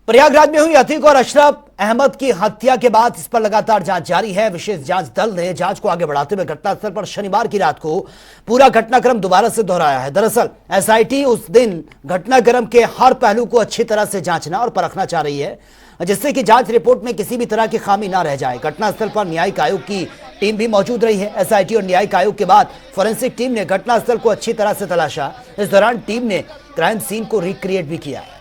प्रयागराज में हुई अतीक और अशरफ अहमद की हत्या के बाद इस पर लगातार जांच जारी है। विशेष जांच दल ने जांच को आगे बढ़ाते हुए घटनास्थल पर शनिवार की रात को पूरा घटनाक्रम दोबारा से दोहराया है। दरअसल एसआईटी उस दिन घटनाक्रम के हर पहलू को अच्छी तरह से जांचना और परखना चाह रही है, जिससे कि जांच रिपोर्ट में किसी भी तरह की खामी ना रह जाए। घटनास्थल पर न्यायिक आयोग की टीम भी मौजूद रही है। एसआईटी और न्यायिक आयोग के बाद फोरेंसिक टीम ने घटनास्थल को अच्छी तरह से तलाशा। इस दौरान टीम ने क्राइम सीन को रिक्रिएट भी किया है।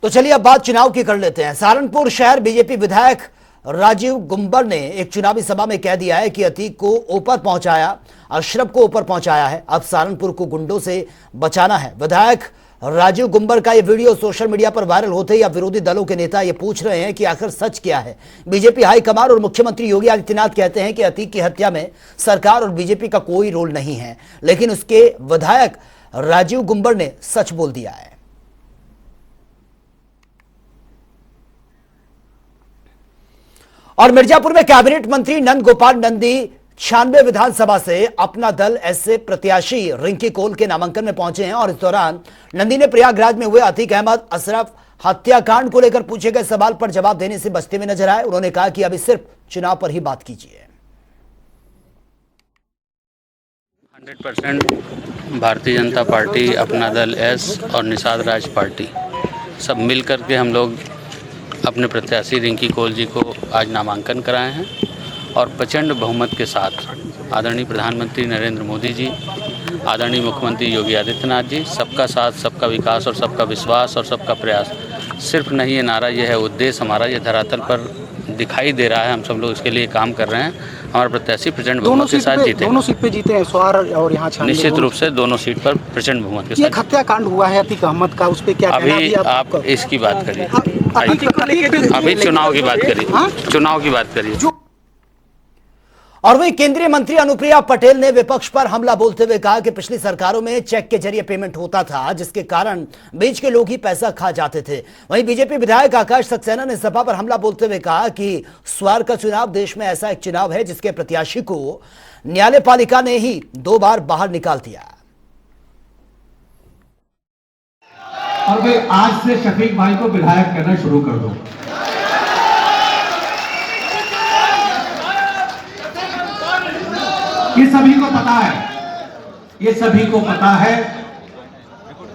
तो चलिए अब बात चुनाव की कर लेते हैं। सहारनपुर शहर बीजेपी विधायक राजीव गुंबर ने एक चुनावी सभा में कह दिया है कि अतीक को ऊपर पहुंचाया, अशरफ को ऊपर पहुंचाया है। अब सहारनपुर को गुंडों से बचाना है। विधायक राजीव गुंबर का यह वीडियो सोशल मीडिया पर वायरल होते ही अब विरोधी दलों के नेता यह पूछ रहे हैं कि आखिर सच क्या है। बीजेपी हाईकमान और मुख्यमंत्री योगी आदित्यनाथ कहते हैं कि अतीक की हत्या में सरकार और बीजेपी का कोई रोल नहीं है, लेकिन उसके विधायक राजीव गुंबर ने सच बोल दिया है। और मिर्जापुर में कैबिनेट मंत्री नंद गोपाल नंदी 96 विधानसभा से अपना दल ऐसे प्रत्याशी रिंकी कोल के नामांकन में पहुंचे हैं। और इस दौरान नंदी ने प्रयागराज में हुए अतीक अहमद अशरफ हत्याकांड को लेकर पूछे गए सवाल पर जवाब देने से बचते हुए नजर आए। उन्होंने कहा कि अभी सिर्फ चुनाव पर ही बात कीजिए। 100% भारतीय जनता पार्टी, अपना दल एस और निषाद राज पार्टी सब मिलकर के हम लोग अपने प्रत्याशी रिंकी कोल जी को आज नामांकन कराए हैं और प्रचंड बहुमत के साथ आदरणीय प्रधानमंत्री नरेंद्र मोदी जी, आदरणीय मुख्यमंत्री योगी आदित्यनाथ जी, सबका साथ, सबका विकास और सबका विश्वास और सबका प्रयास, सिर्फ नहीं ये नारा, यह है उद्देश्य हमारा, ये धरातल पर दिखाई दे रहा है। हम सब लोग इसके लिए काम कर रहे हैं। हमारा प्रत्याशी प्रचंड बहुमत के साथ जीते। दोनों सीट पे जीते हैं, स्वार और यहाँ निश्चित रूप से दोनों सीट पर प्रचंड बहुमत के साथ। हत्याकांड हुआ है अतीक अहमद का, उस पर क्या अभी आप इसकी बात करिए, अभी चुनाव की बात करिए, चुनाव की बात करिए। और वहीं केंद्रीय मंत्री अनुप्रिया पटेल ने विपक्ष पर हमला बोलते हुए कहा कि पिछली सरकारों में चेक के जरिए पेमेंट होता था, जिसके कारण बीच के लोग ही पैसा खा जाते थे। वहीं बीजेपी विधायक आकाश सक्सेना ने सभा पर हमला बोलते हुए कहा कि स्वार का चुनाव देश में ऐसा एक चुनाव है जिसके प्रत्याशी को न्यायपालिका ने ही 2 बार बाहर निकाल दिया। और भाई आज से शफीक भाई को विधायक करना शुरू कर दो। ये सभी को पता है, ये सभी को पता है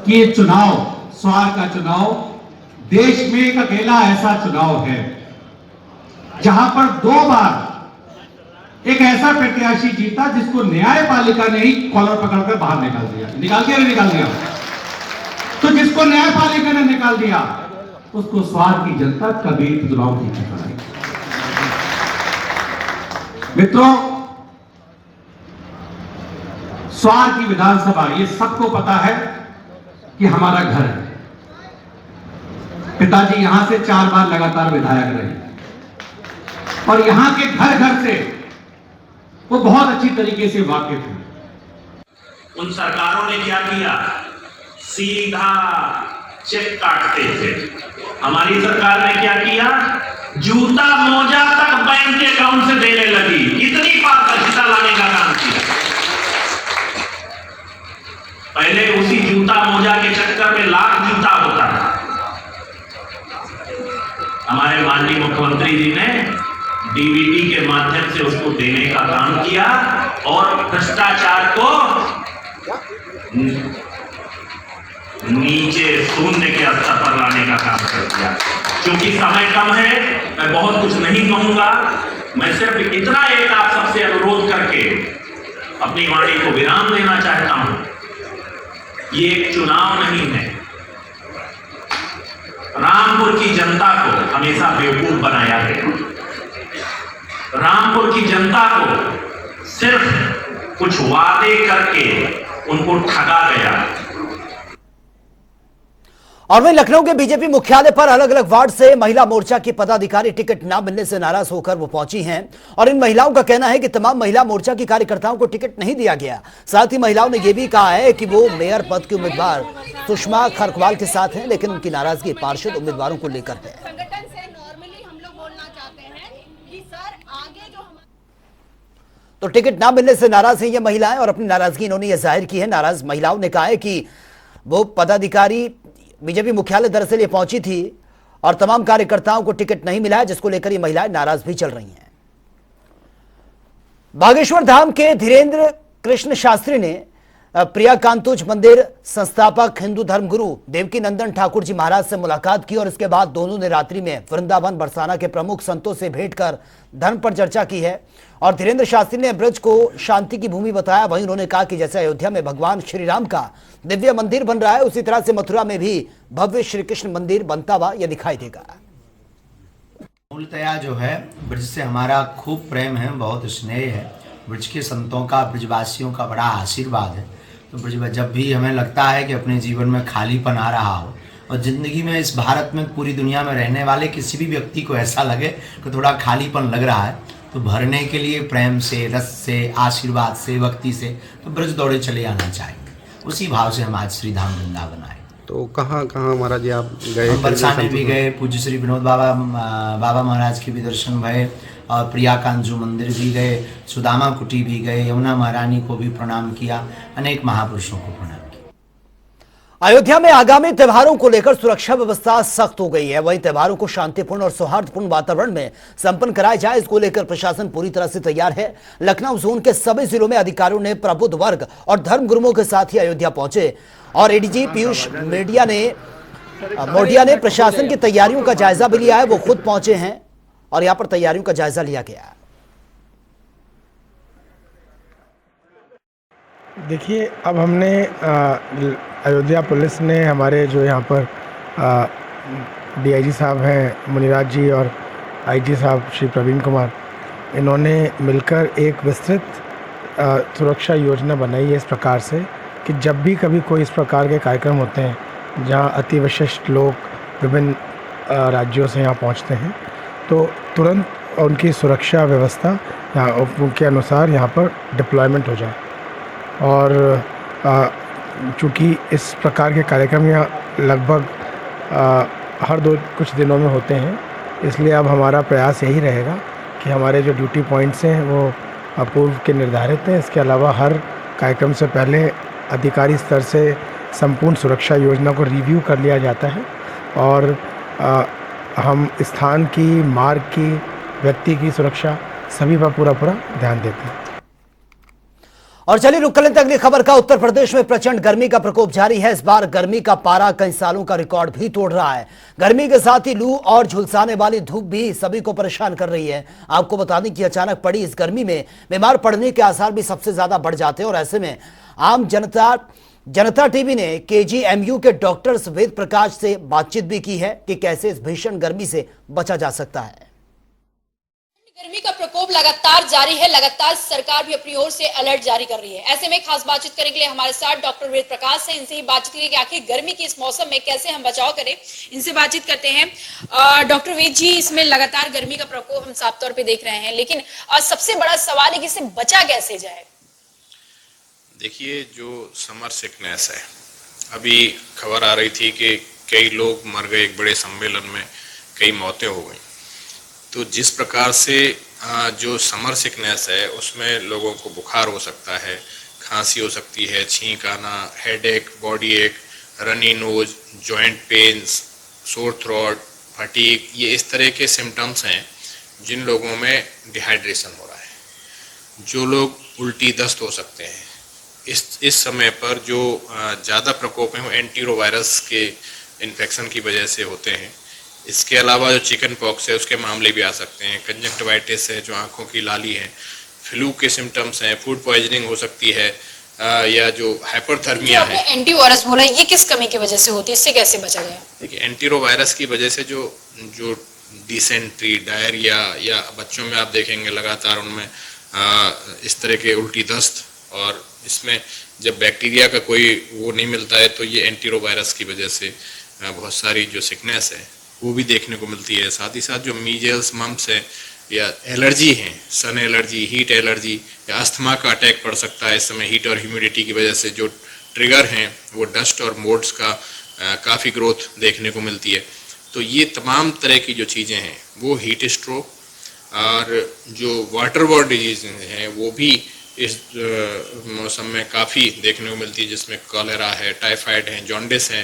कि ये चुनाव, स्वार का चुनाव देश में एक अकेला ऐसा चुनाव है जहां पर 2 बार एक ऐसा प्रत्याशी जीता जिसको न्यायपालिका ने ही कॉलर पकड़कर बाहर निकाल दिया। निकाल दिया। तो जिसको न्यायपालिका ने निकाल दिया उसको स्वार की जनता कभी चुनाव नहीं कराई। मित्रों, स्वार की विधानसभा, ये सबको पता है कि हमारा घर है। पिताजी यहां से 4 बार लगातार विधायक रहे और यहां के घर घर से वो बहुत अच्छी तरीके से वाकिफ है। उन सरकारों ने क्या किया? सीधा चेक काटते थे। हमारी सरकार ने क्या किया? जूता मोजा तक बैंक के अकाउंट से देने लगी। कितनी पारदर्शिता लाने का काम किया। पहले उसी जूता मोजा के चक्कर में लाख जूता होता था। हमारे माननीय मुख्यमंत्री जी ने डीवीडी के माध्यम से उसको देने का काम किया और भ्रष्टाचार को नीचे शून्य के स्तर पर लाने का काम कर दिया। क्योंकि समय कम है, मैं बहुत कुछ नहीं कहूंगा। मैं सिर्फ इतना एक आप सबसे अनुरोध करके अपनी वाणी को विराम देना चाहता हूं। ये एक चुनाव नहीं है। रामपुर की जनता को हमेशा बेवकूफ बनाया गया। रामपुर की जनता को सिर्फ कुछ वादे करके उनको ठगा गया। और वहीं लखनऊ के बीजेपी मुख्यालय पर अलग अलग वार्ड से महिला मोर्चा की पदाधिकारी टिकट न मिलने से नाराज होकर वो पहुंची हैं और इन महिलाओं का कहना है कि तमाम महिला मोर्चा की कार्यकर्ताओं को टिकट नहीं दिया गया। साथ ही महिलाओं ने यह भी कहा है कि वो मेयर पद की उम्मीदवार सुषमा खरकवाल के साथ हैं, लेकिन उनकी नाराजगी पार्षद उम्मीदवारों को लेकर है। संगठन से नॉर्मली हम लोग बोलना चाहते हैं कि सर आगे जो तो टिकट न मिलने से नाराज हैं ये महिलाएं और अपनी नाराजगी इन्होंने यह जाहिर की है। नाराज महिलाओं ने कहा है कि वो पदाधिकारी बीजेपी मुख्यालय दरअसल ये पहुंची थी और तमाम कार्यकर्ताओं को टिकट नहीं मिला है, जिसको लेकर ये महिलाएं नाराज भी चल रही हैं। बागेश्वर धाम के धीरेन्द्र कृष्ण शास्त्री ने प्रिया कांतुज मंदिर संस्थापक हिंदू धर्मगुरु देवकी नंदन ठाकुर जी महाराज से मुलाकात की और इसके बाद दोनों ने रात्रि में वृंदावन बरसाना के प्रमुख संतों से भेंट कर धर्म पर चर्चा की है। और धीरेन्द्र शास्त्री ने ब्रज को शांति की भूमि बताया। वहीं उन्होंने कहा कि जैसे अयोध्या में भगवान श्री राम का दिव्य मंदिर बन रहा है, उसी तरह से मथुरा में भी भव्य श्री कृष्ण मंदिर बनता हुआ यह दिखाई देगा। मूलतया जो है ब्रज से हमारा खूब प्रेम है, बहुत स्नेह है। ब्रज के संतों का, ब्रजवासियों का बड़ा आशीर्वाद है। तो ब्रज जब भी हमें लगता है कि अपने जीवन में खालीपन आ रहा हो और ज़िंदगी में, इस भारत में, पूरी दुनिया में रहने वाले किसी भी व्यक्ति को ऐसा लगे कि थोड़ा खालीपन लग रहा है, तो भरने के लिए प्रेम से, रस से, आशीर्वाद से, भक्ति से तो ब्रज दौड़े चले आना चाहिए। उसी भाव से हम आज श्री धाम वृंदावन आए। तो कहाँ कहाँ महाराज जी आप गए? बरसाने भी गए, पूज्य श्री विनोद बाबा महाराज के भी दर्शन भये और प्रिया कांजू मंदिर भी गए, सुदामा कुटी भी गए, यमुना महारानी को भी प्रणाम किया, अनेक महापुरुषों को प्रणाम किया। अयोध्या में आगामी त्योहारों को लेकर सुरक्षा व्यवस्था सख्त हो गई है। वहीं त्योहारों को शांतिपूर्ण और सौहार्दपूर्ण वातावरण में संपन्न कराया जाए, इसको लेकर प्रशासन पूरी तरह से तैयार है। लखनऊ जोन के सभी जिलों में अधिकारियों ने प्रबुद्ध वर्ग और धर्म गुरुओं के साथ ही अयोध्या पहुंचे और एडीजी पीयूष मोडिया ने प्रशासन की तैयारियों का जायजा भी लिया है। वो खुद पहुंचे हैं और यहां पर तैयारियों का जायजा लिया गया। देखिए, अब हमने अयोध्या पुलिस ने हमारे जो यहाँ पर डीआईजी साहब हैं मुनिराज जी और आईजी साहब श्री प्रवीण कुमार, इन्होंने मिलकर एक विस्तृत सुरक्षा योजना बनाई है इस प्रकार से कि जब भी कभी कोई इस प्रकार के कार्यक्रम होते हैं जहाँ अति विशिष्ट लोग विभिन्न राज्यों से यहाँ पहुँचते हैं, तो तुरंत उनकी सुरक्षा व्यवस्था उनके अनुसार यहाँ पर डिप्लॉयमेंट हो जाए। और चूँकि इस प्रकार के कार्यक्रम यहाँ लगभग हर कुछ दिनों में होते हैं, इसलिए अब हमारा प्रयास यही रहेगा कि हमारे जो ड्यूटी पॉइंट्स हैं वो पूर्व के निर्धारित हैं। इसके अलावा हर कार्यक्रम से पहले अधिकारी स्तर से संपूर्ण सुरक्षा योजना को रिव्यू कर लिया जाता है और हम स्थान की, मार्ग की, व्यक्ति की सुरक्षा सभी पर पूरा ध्यान देते हैं। और चलिए रुक कर लेते हैं अगली खबर का। उत्तर प्रदेश में प्रचंड गर्मी का प्रकोप जारी है। इस बार गर्मी का पारा कई सालों का रिकॉर्ड भी तोड़ रहा है। गर्मी के साथ ही लू और झुलसाने वाली धूप भी सभी को परेशान कर रही है। आपको बता दें कि अचानक पड़ी इस गर्मी में बीमार पड़ने के आसार भी सबसे ज्यादा बढ़ जाते हैं और ऐसे में आम जनता टीवी ने केजीएमयू के डॉक्टर वेद प्रकाश से बातचीत भी की है कि कैसे इस भीषण गर्मी से बचा जा सकता है। गर्मी का प्रकोप लगातार जारी है। लगातार सरकार भी अपनी ओर से अलर्ट जारी कर रही है। ऐसे में खास बातचीत करने के लिए हमारे साथ डॉक्टर वेद प्रकाश हैं। इनसे ही बातचीत करेंगे कि आखिर गर्मी के इस मौसम में कैसे हम बचाव करें। इनसे बातचीत करते हैं। डॉक्टर वेद जी, इसमें लगातार गर्मी का प्रकोप हम साफ तौर पे देख रहे हैं, लेकिन सबसे बड़ा सवाल है कि इससे बचा कैसे जाए। देखिए, जो समर सिकनेस है, अभी खबर आ रही थी कि कई लोग मर गए, एक बड़े सम्मेलन में कई मौतें हो गई। तो जिस प्रकार से जो समर सिकनेस है उसमें लोगों को बुखार हो सकता है, खांसी हो सकती है, छींक आना, हेडेक, बॉडी एक, runny nose, joint pains, sore throat, fatigue, ये इस तरह के सिम्टम्स हैं जिन लोगों में डिहाइड्रेशन हो रहा है। जो लोग उल्टी दस्त हो सकते हैं। इस समय पर जो ज़्यादा प्रकोप है वो एंटीरोवायरस के इन्फेक्शन की वजह से होते हैं। इसके अलावा जो चिकन पॉक्स है उसके मामले भी आ सकते हैं, कंजक्टिवाइटिस है जो आंखों की लाली है, फ्लू के सिम्टम्स हैं, फूड पॉइजनिंग हो सकती है, या जो हाइपरथर्मिया है। एंटीवायरस बोला, ये किस कमी की वजह से होती है, इससे कैसे बचा जाए? देखिए, एंटीरोवायरस की वजह से जो डिसेंट्री, डायरिया, या बच्चों में आप देखेंगे लगातार उनमें इस तरह के उल्टी दस्त, और इसमें जब बैक्टीरिया का कोई वो नहीं मिलता है तो ये एंटीरोवायरस की वजह से बहुत सारी जो सिकनेस है वो भी देखने को मिलती है। साथ ही साथ जो मीजल्स, मम्प्स है या एलर्जी है, सन एलर्जी, हीट एलर्जी या अस्थमा का अटैक पड़ सकता है। इस समय हीट और ह्यूमिडिटी की वजह से जो ट्रिगर हैं वो डस्ट और मोल्ड्स का काफ़ी ग्रोथ देखने को मिलती है। तो ये तमाम तरह की जो चीज़ें हैं वो हीट स्ट्रोक और जो वाटर बॉर्न डिजीज हैं वो भी इस मौसम में काफ़ी देखने को मिलती है, जिसमें कॉलेरा है, टाइफाइड है, जॉन्डिस है,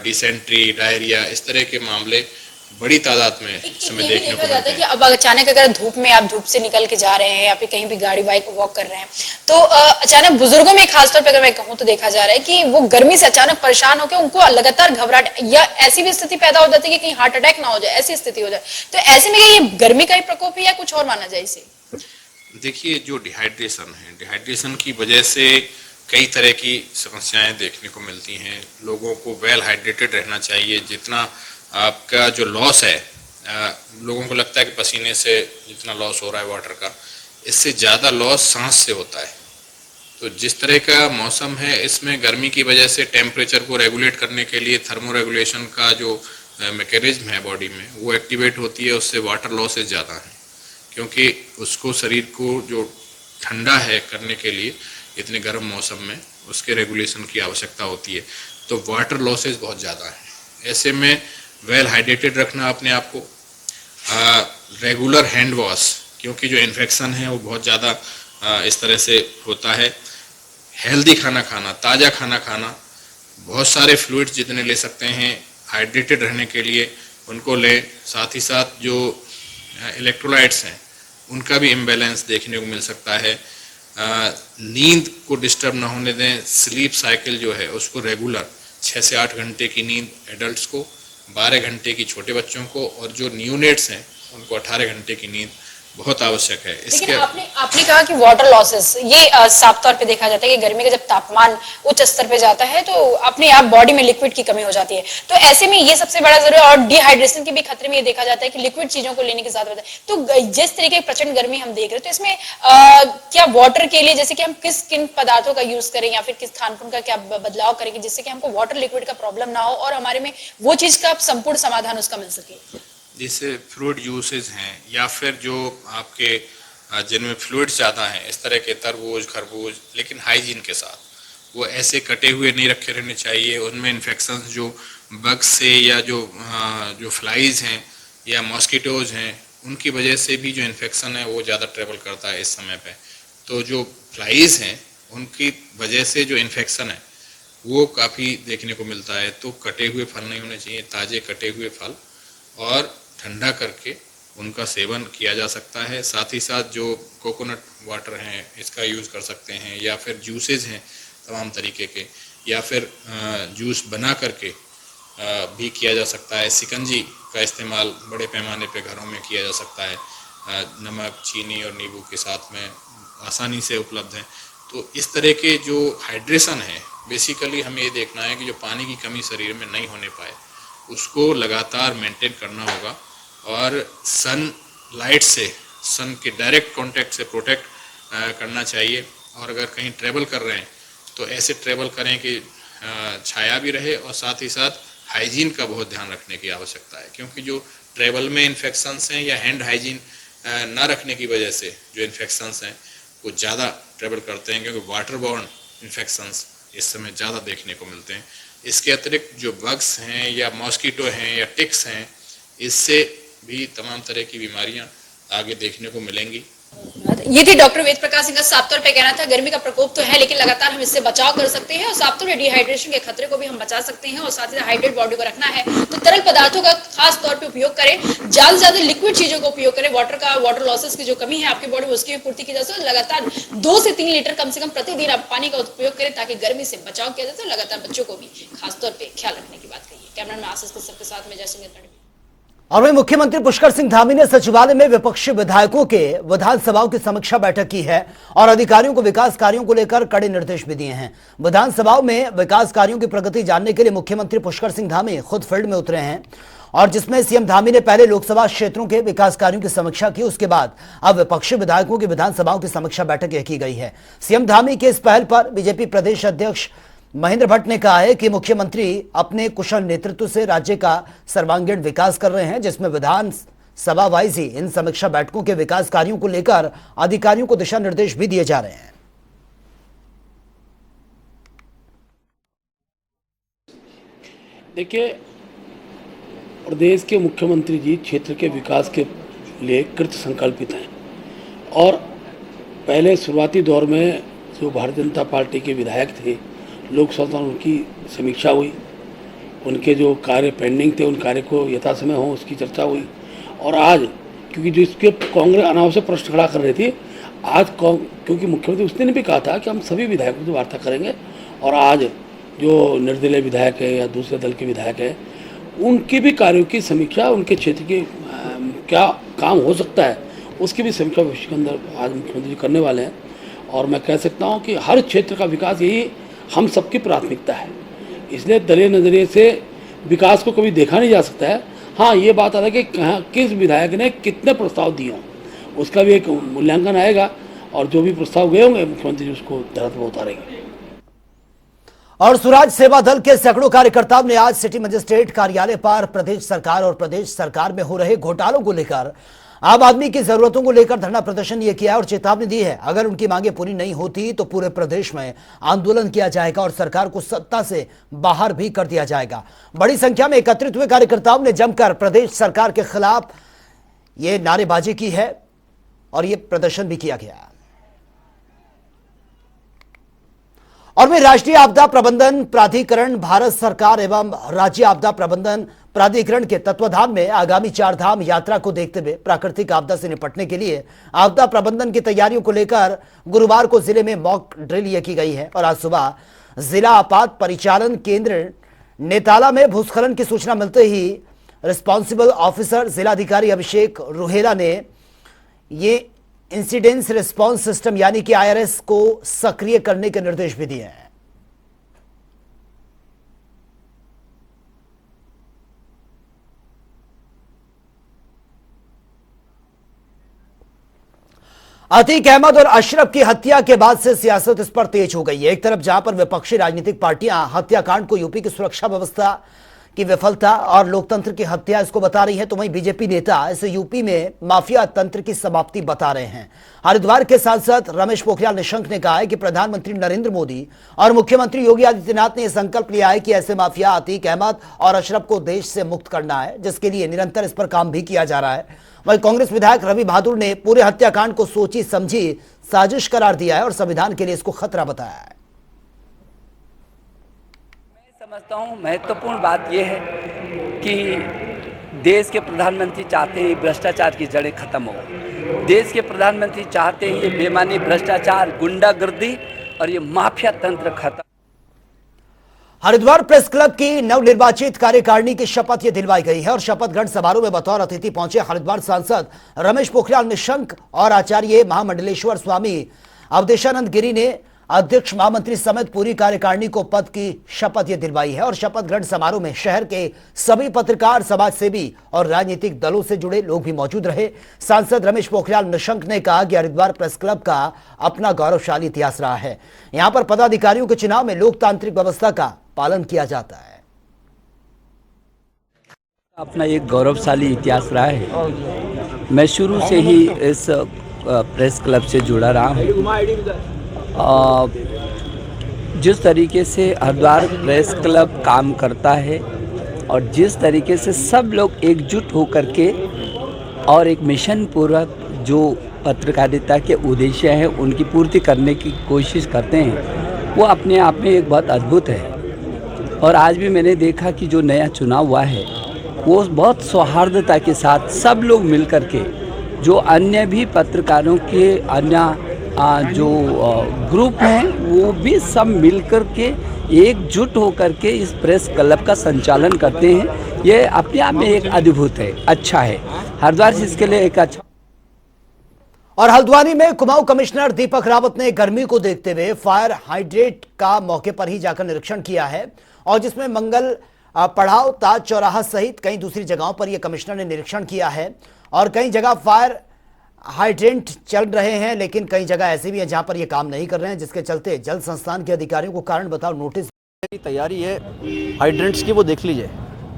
डिसेंट्री, डायरिया, इस तरह के मामले बड़ी तादाद में समय देखने को मिलते हैं। कि अब अचानक अगर धूप में आप धूप से निकल के जा रहे हैं या फिर कहीं भी गाड़ी बाइक वॉक कर रहे हैं तो अचानक बुजुर्गों में खासतौर पर अगर मैं कहूँ तो देखा जा रहा है कि वो गर्मी से अचानक परेशान होकर उनको लगातार घबराहट या ऐसी भी स्थिति पैदा हो जाती है कि कहीं हार्ट अटैक ना हो जाए, ऐसी स्थिति हो जाए। तो ऐसे में ये गर्मी का ही प्रकोप है या कुछ और माना जाए इसे? देखिए, जो डिहाइड्रेशन है, डिहाइड्रेशन की वजह से कई तरह की समस्याएं देखने को मिलती हैं। लोगों को वेल हाइड्रेटेड रहना चाहिए। जितना आपका जो लॉस है, लोगों को लगता है कि पसीने से जितना लॉस हो रहा है वाटर का, इससे ज़्यादा लॉस सांस से होता है। तो जिस तरह का मौसम है इसमें गर्मी की वजह से टेम्परेचर को रेगुलेट करने के लिए थर्मो रेगुलेशन का जो मैकेनिज्म है बॉडी में वो एक्टिवेट होती है। उससे वाटर लॉसेज ज़्यादा हैं, क्योंकि उसको शरीर को जो ठंडा है करने के लिए इतने गर्म मौसम में उसके रेगुलेशन की आवश्यकता होती है। तो वाटर लॉसेज बहुत ज़्यादा है। ऐसे में वेल हाइड्रेटेड रखना अपने आप को, रेगुलर हैंड वॉश, क्योंकि जो इन्फेक्शन है वो बहुत ज़्यादा इस तरह से होता है। हेल्दी खाना खाना, ताज़ा खाना खाना, बहुत सारे फ्लूइड्स जितने ले सकते हैं हाइड्रेटेड रहने के लिए उनको लें। साथ ही साथ जो इलेक्ट्रोलाइट्स हैं उनका भी इम्बैलेंस देखने को मिल सकता है। नींद को डिस्टर्ब ना होने दें। स्लीप साइकिल जो है उसको रेगुलर 6 से 8 घंटे की नींद एडल्ट्स को, 12 घंटे की छोटे बच्चों को, और जो न्यूनेट्स हैं उनको 18 घंटे की नींद बहुत आवश्यक है। लेकिन आपने कहा कि वाटर लॉसेस ये साफ तौर पे देखा जाता है कि गर्मी का जब तापमान उच्च स्तर पे जाता है तो अपने आप बॉडी में लिक्विड की कमी हो जाती है। तो ऐसे में ये सबसे बड़ा जरूरी है। और डिहाइड्रेशन के भी खतरे में ये देखा जाता है कि लिक्विड चीजों को लेने की ज्यादा होता है। तो जिस तरीके की प्रचंड गर्मी हम देख रहे हैं तो इसमें क्या वाटर के लिए जैसे कि हम किन पदार्थों का यूज करें या फिर किस खान पान का क्या बदलाव करेंगे जिससे कि हमको वाटर लिक्विड का प्रॉब्लम ना हो और हमारे में वो चीज का संपूर्ण समाधान उसका मिल सके? जैसे फ्लूइड यूसेज हैं या फिर जो आपके जिनमें फ्लूइड्स ज़्यादा हैं, इस तरह के तरबूज, खरबूज, लेकिन हाइजीन के साथ वो ऐसे कटे हुए नहीं रखे रहने चाहिए। उनमें इन्फेक्शंस जो बग्स से या जो फ्लाइज हैं या मॉस्किटोज हैं उनकी वजह से भी जो इन्फेक्शन है वो ज़्यादा ट्रेवल करता है इस समय पे। तो जो फ्लाइज हैं उनकी वजह से जो इन्फेक्शन है वो काफ़ी देखने को मिलता है। तो कटे हुए फल नहीं होने चाहिए, ताज़े कटे हुए फल, और ठंडा करके उनका सेवन किया जा सकता है। साथ ही साथ जो कोकोनट वाटर हैं इसका यूज़ कर सकते हैं, या फिर जूसेज हैं तमाम तरीके के, या फिर जूस बना करके भी किया जा सकता है। शिकंजी का इस्तेमाल बड़े पैमाने पे घरों में किया जा सकता है। नमक, चीनी और नींबू के साथ में आसानी से उपलब्ध है। तो इस तरह के जो हाइड्रेशन है, बेसिकली हमें ये देखना है कि जो पानी की कमी शरीर में नहीं होने पाए उसको लगातार मेंटेन करना होगा, और सन लाइट से, सन के डायरेक्ट कांटेक्ट से प्रोटेक्ट करना चाहिए। और अगर कहीं ट्रैवल कर रहे हैं तो ऐसे ट्रैवल करें कि छाया भी रहे, और साथ ही साथ हाइजीन का बहुत ध्यान रखने की आवश्यकता है, क्योंकि जो ट्रैवल में इन्फेक्शंस हैं या हैंड हाइजीन ना रखने की वजह से जो इन्फेक्शंस हैं वो ज़्यादा ट्रैवल करते हैं, क्योंकि वाटर बॉर्न इन्फेक्शंस इस समय ज़्यादा देखने को मिलते हैं। इसके अतिरिक्त जो बग्स हैं या मॉस्किटो हैं या टिक्स हैं, इससे भी तमाम तरह की बीमारियां आगे देखने को मिलेंगी। ये थी डॉक्टर वेद प्रकाश सिंह का साफ तौर पे कहना था गर्मी का प्रकोप तो है लेकिन लगातार हम इससे बचाव कर सकते हैं और साफ तौर पे डिहाइड्रेशन के खतरे को भी हम बचा सकते हैं और साथ ही हाइड्रेट बॉडी को रखना है तो तरल पदार्थों का खास तौर पे उपयोग करें, ज्यादा से ज्यादा लिक्विड चीजों का उपयोग करें। वाटर लॉसेस की जो कमी है आपकी बॉडी में उसकी भी पूर्ति की जा सके। लगातार 2 से 3 लीटर कम से कम प्रतिदिन आप पानी का उपयोग करें ताकि गर्मी से बचाव किया जाए। तो लगातार बच्चों को भी खास तौर पर ख्याल रखने की बात कही। कैमरा में आशीष के सबके साथ में जयसिंह। और वहीं मुख्यमंत्री पुष्कर सिंह धामी ने सचिवालय में विपक्षी विधायकों के विधानसभाओं की समीक्षा बैठक की है और अधिकारियों को विकास कार्यों को लेकर कड़े निर्देश भी दिए हैं। विधानसभाओं में विकास कार्यों की प्रगति जानने के लिए मुख्यमंत्री पुष्कर सिंह धामी खुद फील्ड में उतरे हैं और जिसमें सीएम धामी ने पहले लोकसभा क्षेत्रों के विकास कार्यों की समीक्षा की, उसके बाद अब विपक्षी विधायकों की विधानसभाओं की समीक्षा बैठक की गई है। सीएम धामी के इस पहल पर बीजेपी प्रदेश अध्यक्ष महेंद्र भट्ट ने कहा है कि मुख्यमंत्री अपने कुशल नेतृत्व से राज्य का सर्वांगीण विकास कर रहे हैं, जिसमें विधान सभा वाइज ही इन समीक्षा बैठकों के विकास कार्यों को लेकर अधिकारियों को दिशा निर्देश भी दिए जा रहे हैं। देखिए, प्रदेश के मुख्यमंत्री जी क्षेत्र के विकास के लिए कृत संकल्पित हैं और पहले शुरुआती दौर में जो भारतीय जनता पार्टी के विधायक थे, लोकसभा में उनकी समीक्षा हुई, उनके जो कार्य पेंडिंग थे उन कार्य को यथासमय हो उसकी चर्चा हुई। और आज क्योंकि जो इसके कांग्रेस अनावश्यक प्रश्न खड़ा कर रही थी, आज क्योंकि मुख्यमंत्री उसने भी कहा था कि हम सभी विधायकों से वार्ता करेंगे और आज जो निर्दलीय विधायक है या दूसरे दल के विधायक है उनकी भी कार्यों की समीक्षा, उनके क्षेत्र के क्या काम हो सकता है उसकी भी समीक्षा भविष्य के अंदर आज मुख्यमंत्री जी करने वाले हैं। और मैं कह सकता हूं कि हर क्षेत्र का विकास यही हम सबकी प्राथमिकता है, इसलिए दलीय नज़रिए से विकास को कभी देखा नहीं जा सकता है। हाँ, ये बात आता है कि किस विधायक ने कितने प्रस्ताव दिए हों उसका भी एक मूल्यांकन आएगा और जो भी प्रस्ताव गए होंगे मुख्यमंत्री जी उसको धरती पर उतारेंगे। और स्वराज सेवा दल के सैकड़ों कार्यकर्ताओं ने आज सिटी मजिस्ट्रेट कार्यालय पर प्रदेश सरकार और प्रदेश सरकार में हो रहे घोटालों को लेकर आम आदमी की जरूरतों को लेकर धरना प्रदर्शन ये किया और चेतावनी दी है, अगर उनकी मांगे पूरी नहीं होती तो पूरे प्रदेश में आंदोलन किया जाएगा और सरकार को सत्ता से बाहर भी कर दिया जाएगा। बड़ी संख्या में एकत्रित हुए कार्यकर्ताओं ने जमकर प्रदेश सरकार के खिलाफ ये नारेबाजी की है और ये प्रदर्शन भी किया गया। और वे राष्ट्रीय आपदा प्रबंधन प्राधिकरण, भारत सरकार एवं राज्य आपदा प्रबंधन प्राधिकरण के तत्वाधान में आगामी 4 धाम यात्रा को देखते हुए प्राकृतिक आपदा से निपटने के लिए आपदा प्रबंधन की तैयारियों को लेकर गुरुवार को जिले में मॉक ड्रिल ये की गई है। और आज सुबह जिला आपात परिचालन केंद्र नेताला में भूस्खलन की सूचना मिलते ही रिस्पॉन्सिबल ऑफिसर जिलाधिकारी अभिषेक रुहेला ने ये इंसिडेंस रिस्पांस सिस्टम यानी कि IRS को सक्रिय करने के निर्देश भी दिए हैं। अतीक अहमद और अशरफ की हत्या के बाद से सियासत इस पर तेज हो गई है। एक तरफ जहां पर विपक्षी राजनीतिक पार्टियां हत्याकांड को यूपी की सुरक्षा व्यवस्था की विफलता और लोकतंत्र की हत्या इसको बता रही है, तो वहीं बीजेपी नेता इसे यूपी में माफिया तंत्र की समाप्ति बता रहे हैं। हरिद्वार के सांसद रमेश पोखरियाल निशंक ने कहा है कि प्रधानमंत्री नरेंद्र मोदी और मुख्यमंत्री योगी आदित्यनाथ ने यह संकल्प लिया है कि ऐसे माफिया अतीक अहमद और अशरफ को देश से मुक्त करना है, जिसके लिए निरंतर इस पर काम भी किया जा रहा है। वहीं कांग्रेस विधायक रवि बहादुर ने पूरे हत्याकांड को सोची समझी साजिश करार दिया है और संविधान के लिए इसको खतरा बताया है। समझता हूँ महत्वपूर्ण बात यह है कि देश के प्रधानमंत्री चाहते हैं भ्रष्टाचार की जड़ें खत्म हो। देश के प्रधानमंत्री चाहते हैं ये बेईमानी, भ्रष्टाचार, गुंडागर्दी और ये माफिया तंत्र खत्म। हरिद्वार प्रेस क्लब की नवनिर्वाचित कार्यकारिणी की शपथ ये दिलवाई गई है और शपथ ग्रहण समारोह में बतौर अतिथि पहुंचे हरिद्वार सांसद रमेश पोखरियाल निशंक और आचार्य महामंडलेश्वर स्वामी अवधेशानंद गिरी ने अध्यक्ष महामंत्री समेत पूरी कार्यकारिणी को पद की शपथ ये दिलवाई है। और शपथ ग्रहण समारोह में शहर के सभी पत्रकार, समाजसेवी और राजनीतिक दलों से जुड़े लोग भी मौजूद रहे। सांसद रमेश पोखरियाल निशंक ने कहा कि हरिद्वार प्रेस क्लब का अपना गौरवशाली इतिहास रहा है। यहां पर पदाधिकारियों के चुनाव में लोकतांत्रिक व्यवस्था का पालन किया जाता है। अपना एक गौरवशाली इतिहास रहा है। मैं शुरू से ही इस प्रेस क्लब से जुड़ा रहा हूँ। जिस तरीके से हरिद्वार प्रेस क्लब काम करता है और जिस तरीके से सब लोग एकजुट होकर के और एक मिशन पूर्वक जो पत्रकारिता के उद्देश्य हैं उनकी पूर्ति करने की कोशिश करते हैं, वो अपने आप में एक बहुत अद्भुत है। और आज भी मैंने देखा कि जो नया चुनाव हुआ है वो बहुत सौहार्दता के साथ सब लोग मिलकर के, जो अन्य भी पत्रकारों के अन्य जो ग्रुप हैं वो भी सब मिलकर के एकजुट होकर के इस प्रेस क्लब का संचालन करते हैं। ये अपने आप में एक अद्भुत है, अच्छा है। हरिद्वार से इसके लिए एक अच्छा। और हल्द्वानी में कुमाऊं कमिश्नर दीपक रावत ने गर्मी को देखते हुए फायर हाइड्रेट का मौके पर ही जाकर निरीक्षण किया है और जिसमें मंगल पड़ाव, ताज चौराहा सहित कई दूसरी जगहों पर यह कमिश्नर ने निरीक्षण किया है। और कई जगह फायर हाइड्रेंट चल रहे हैं, लेकिन कई जगह ऐसे भी हैं जहां पर ये काम नहीं कर रहे हैं, जिसके चलते जल संस्थान के अधिकारियों को कारण बताओ नोटिस तैयारी है हाइड्रेंट्स की, वो देख लीजिए।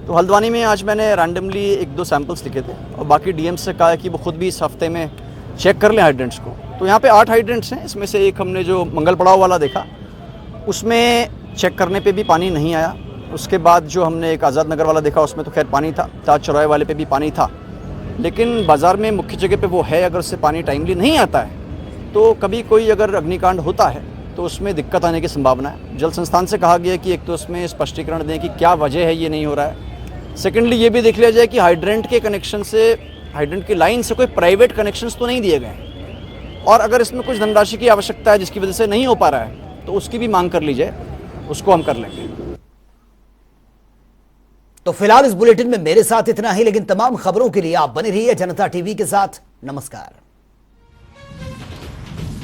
तो हल्द्वानी में आज मैंने रैंडमली 1-2 सैंपल्स लिखे थे और बाकी डीएम से कहा है कि वो खुद भी इस हफ्ते में चेक कर लें हाइड्रेंट्स को। तो यहाँ पे 8 हाइड्रेंट्स हैं, इसमें से एक हमने जो मंगल पड़ाव वाला देखा उसमें चेक करने पे भी पानी नहीं आया। उसके बाद जो हमने एक आज़ाद नगर वाला देखा उसमें तो खैर पानी था, ताज चौराहे वाले पे भी पानी था, लेकिन बाज़ार में मुख्य जगह पे वो है। अगर उससे पानी टाइमली नहीं आता है तो कभी कोई अगर अग्निकांड होता है तो उसमें दिक्कत आने की संभावना है। जल संस्थान से कहा गया है कि एक तो उसमें स्पष्टीकरण दें कि क्या वजह है ये नहीं हो रहा है। सेकेंडली ये भी देख लिया जाए कि हाइड्रेंट के कनेक्शन से, हाइड्रेंट की लाइन से कोई प्राइवेट कनेक्शंस तो नहीं दिए गए हैं, और अगर इसमें कुछ धनराशि की आवश्यकता है जिसकी वजह से नहीं हो पा रहा है तो उसकी भी मांग कर लीजिए, उसको हम कर लेंगे। तो फिलहाल इस बुलेटिन में मेरे साथ इतना ही, लेकिन तमाम खबरों के लिए आप बने रहिए जनता टीवी के साथ। नमस्कार।